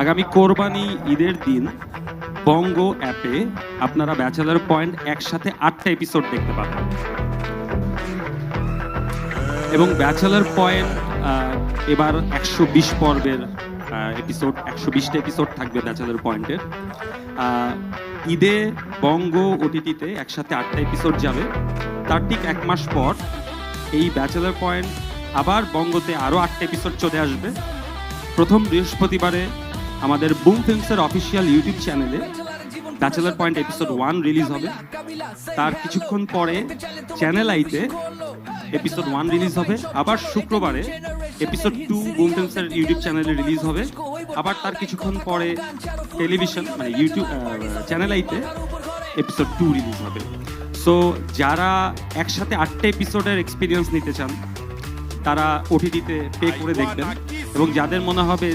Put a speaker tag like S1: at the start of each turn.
S1: আগামী কোরবানি ঈদের দিন বঙ্গ অ্যাপে আপনারা ব্যাচেলর পয়েন্ট একসাথে 8টা এপিসোড দেখতে পাবেন এবং ব্যাচেলর পয়েন্ট এবার 120 পর্বের এপিসোড, 120টা এপিসোড থাকবে ব্যাচেলর পয়েন্টের। ঈদে বঙ্গ ওটিটিতে একসাথে 8টা এপিসোড যাবে। তার ঠিক 1 মাস পর এই ব্যাচেলর পয়েন্ট আবার বঙ্গতে আরও 8টা এপিসোড চলে আসবে। প্রথম বৃহস্পতিবারে আমাদের বুম ফিল্মসের অফিসিয়াল ইউটিউব চ্যানেলে ব্যাচেলর পয়েন্ট এপিসোড 1 রিলিজ হবে। তার কিছুক্ষণ পরে চ্যানেল আইতে এপিসোড 1 রিলিজ হবে। আবার শুক্রবারে এপিসোড 2 বুম ফিল্মসের ইউটিউব চ্যানেলে রিলিজ হবে। আবার তার কিছুক্ষণ পরে টেলিভিশন মানে ইউটিউব চ্যানেল আইতে এপিসোড 2 রিলিজ হবে। সো যারা একসাথে 8টা এপিসোডের এক্সপিরিয়েন্স নিতে চান তারা ওটিটিতে পে করে দেখবেন এবং যাদের মনে হবে